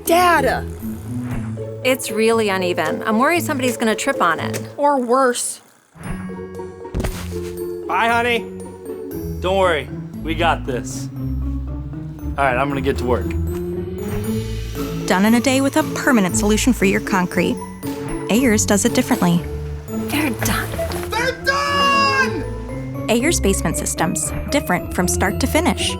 Dad! It's really uneven. I'm worried somebody's gonna trip on it. Or worse. Bye, honey. Don't worry, we got this. All right, I'm gonna get to work. Done in a day with a permanent solution for your concrete. Ayers does it differently. They're done. They're done! Ayers Basement Systems. Different from start to finish.